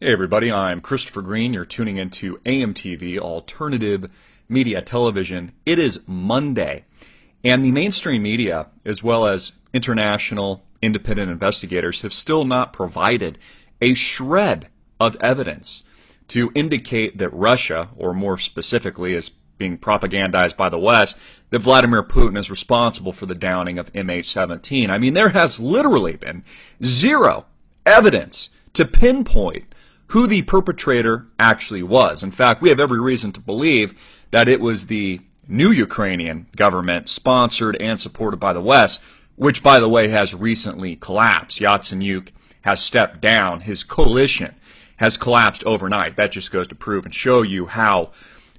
Hey everybody, I'm Christopher Green. You're tuning into AMTV, Alternative Media Television. It is Monday, and the mainstream media, as well as international independent investigators, have still not provided a shred of evidence to indicate that Russia, or more specifically, is being propagandized by the West, that Vladimir Putin is responsible for the downing of MH17. I mean, there has literally been zero evidence to pinpoint who the perpetrator actually was. In fact, we have every reason to believe that it was the new Ukrainian government, sponsored and supported by the West, which, by the way, has recently collapsed. Yatsenyuk has stepped down. His coalition has collapsed overnight. That just goes to prove and show you how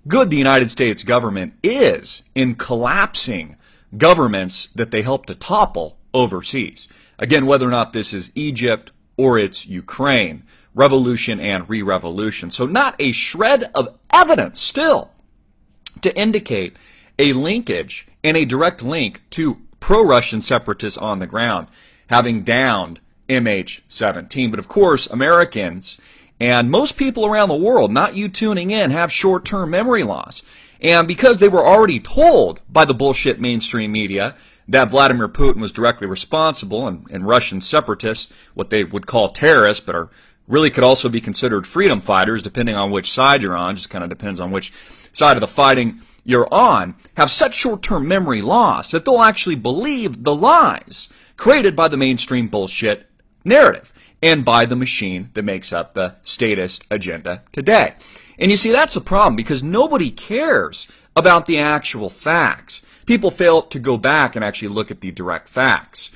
good the United States government is in collapsing governments that they help to topple overseas. Again, whether or not this is Egypt or it's Ukraine, revolution and re-revolution. So not a shred of evidence still to indicate a linkage and a direct link to pro-Russian separatists on the ground having downed MH17. But of course, Americans and most people around the world, not you tuning in, have short-term memory loss. And because they were already told by the bullshit mainstream media that Vladimir Putin was directly responsible, and Russian separatists, what they would call terrorists, but are really could also be considered freedom fighters, depending on which side you're on, just kind of depends on which side of the fighting you're on, have such short-term memory loss that they'll actually believe the lies created by the mainstream bullshit narrative and by the machine that makes up the statist agenda today. And you see, that's a problem because nobody cares about the actual facts. People fail to go back and actually look at the direct facts.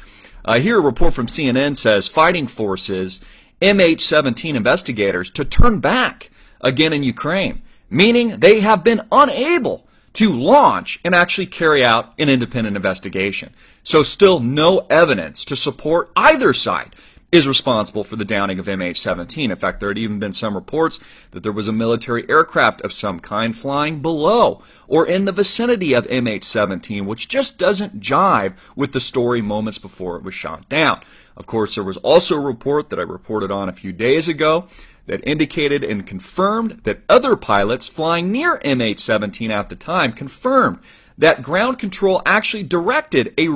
Here a report from CNN says fighting forces MH17 investigators to turn back again in Ukraine, meaning they have been unable to launch and actually carry out an independent investigation. So still no evidence to support either side is responsible for the downing of MH17. In fact, there had even been some reports that there was a military aircraft of some kind flying below or in the vicinity of MH17, which just doesn't jive with the story moments before it was shot down. Of course, there was also a report that I reported on a few days ago that indicated and confirmed that other pilots flying near MH17 at the time confirmed that ground control actually directed a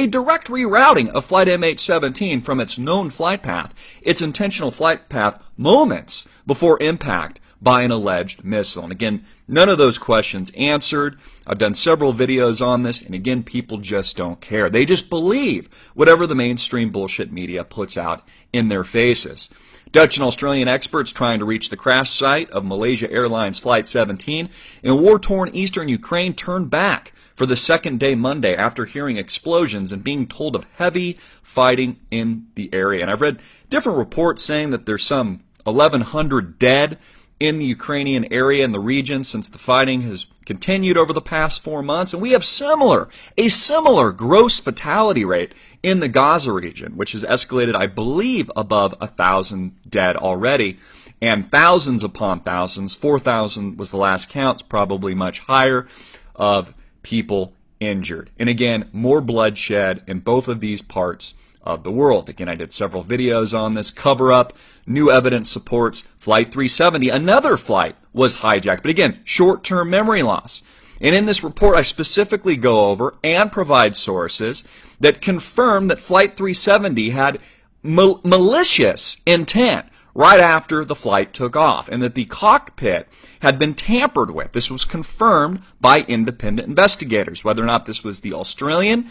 direct rerouting of flight MH17 from its known flight path, its intentional flight path, moments before impact by an alleged missile. And again, none of those questions answered. I've done several videos on this, and again, people just don't care. They just believe whatever the mainstream bullshit media puts out in their faces. Dutch and Australian experts trying to reach the crash site of Malaysia Airlines Flight 17 in war-torn eastern Ukraine turned back for the second day Monday after hearing explosions and being told of heavy fighting in the area. And I've read different reports saying that there's some 1,100 dead in the Ukrainian area and the region since the fighting has continued over the past 4 months. And we have a similar gross fatality rate in the Gaza region, which has escalated, I believe, above 1,000 dead already. And thousands upon thousands, 4,000 was the last count, probably much higher, of people injured. And again, more bloodshed in both of these parts of the world. Again, I did several videos on this. Cover up, new evidence supports Flight 370. Another flight was hijacked, but again, short-term memory loss. And in this report, I specifically go over and provide sources that confirm that Flight 370 had malicious intent right after the flight took off, and that the cockpit had been tampered with. This was confirmed by independent investigators. Whether or not this was the Australian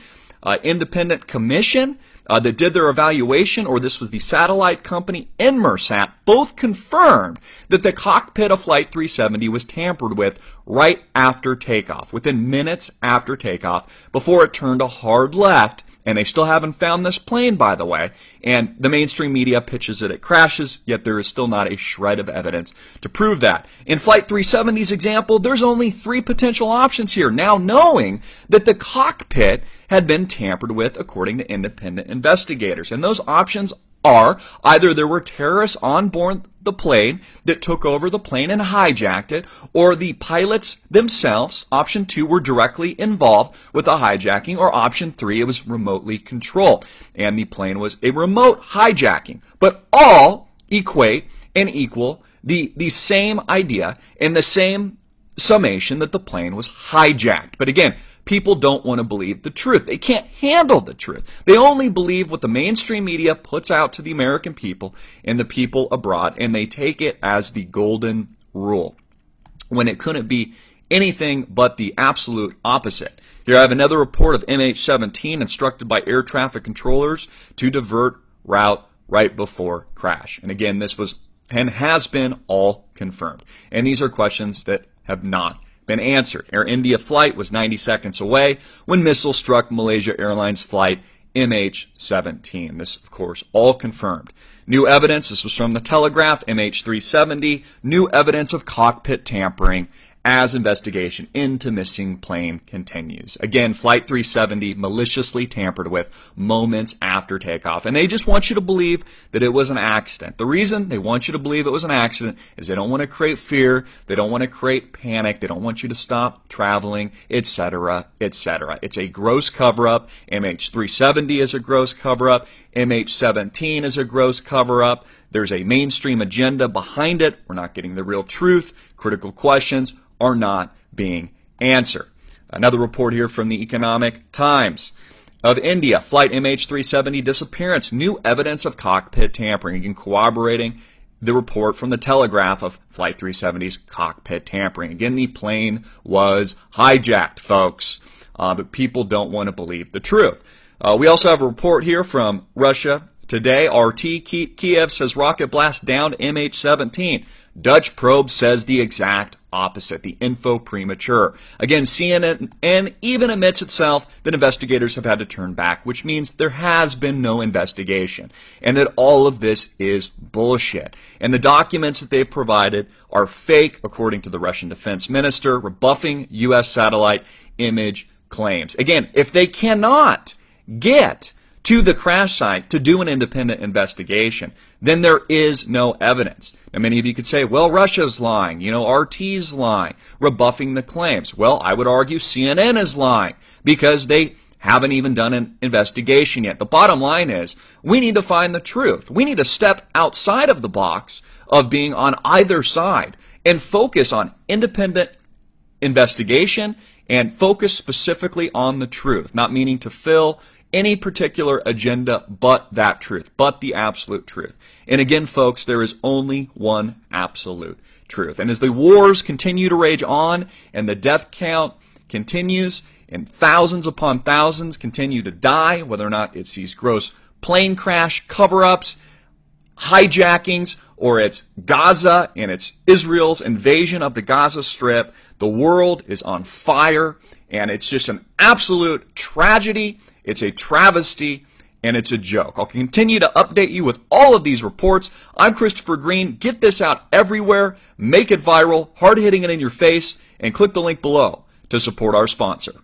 independent commission that did their evaluation, or this was the satellite company Inmarsat, both confirmed that the cockpit of Flight 370 was tampered with right after takeoff, within minutes after takeoff, before it turned a hard left. And they still haven't found this plane, by the way. And the mainstream media pitches that it crashes, yet there is still not a shred of evidence to prove that. In Flight 370's example, there's only 3 potential options here, now knowing that the cockpit had been tampered with according to independent investigators. And those options are either there were terrorists on board the plane that took over the plane and hijacked it, or the pilots themselves, option 2, were directly involved with the hijacking, or option 3, it was remotely controlled and the plane was a remote hijacking. But all equate and equal the same idea and the same summation that the plane was hijacked. But again, people don't want to believe the truth. They can't handle the truth. They only believe what the mainstream media puts out to the American people and the people abroad, and they take it as the golden rule, when it couldn't be anything but the absolute opposite. Here I have another report of MH17 instructed by air traffic controllers to divert route right before crash. And again, this was and has been all confirmed. And these are questions that have not been answered. Air India flight was 90 seconds away when missile struck Malaysia Airlines flight MH17. This, of course, all confirmed. New evidence, this was from the Telegraph, MH370, new evidence of cockpit tampering as investigation into missing plane continues. Again, Flight 370 maliciously tampered with moments after takeoff. And they just want you to believe that it was an accident. The reason they want you to believe it was an accident is they don't want to create fear, they don't want to create panic, they don't want you to stop traveling, etc., etc. It's a gross cover-up. MH370 is a gross cover-up. MH17 is a gross cover-up. There's a mainstream agenda behind it. We're not getting the real truth. Critical questions are not being answered. Another report here from the Economic Times. Of India, flight MH370 disappearance, new evidence of cockpit tampering. Again, corroborating the report from the Telegraph of Flight 370's cockpit tampering. Again, the plane was hijacked, folks, but people don't want to believe the truth. We also have a report here from Russia Today. RT, Kiev says rocket blast downed MH17. Dutch probe says the exact opposite. The info premature. Again, CNN even admits itself that investigators have had to turn back, which means there has been no investigation, and that all of this is bullshit. And the documents that they've provided are fake, according to the Russian defense minister, rebuffing U.S. satellite image claims. Again, if they cannot get to the crash site to do an independent investigation, then there is no evidence. Now, many of you could say, well, Russia's lying, RT's lying, rebuffing the claims. Well, I would argue CNN is lying because they haven't even done an investigation yet. The bottom line is we need to find the truth. We need to step outside of the box of being on either side and focus on independent investigation and focus specifically on the truth, not meaning to fill any particular agenda but that truth, but the absolute truth. And again, folks, there is only one absolute truth. And as the wars continue to rage on and the death count continues and thousands upon thousands continue to die, whether or not it's these gross plane crash cover-ups, hijackings, or it's Gaza and it's Israel's invasion of the Gaza Strip, the world is on fire, and it's just an absolute tragedy. It's a travesty, and it's a joke. I'll continue to update you with all of these reports. I'm Christopher Green. Get this out everywhere. Make it viral, hard-hitting it in your face, and click the link below to support our sponsor.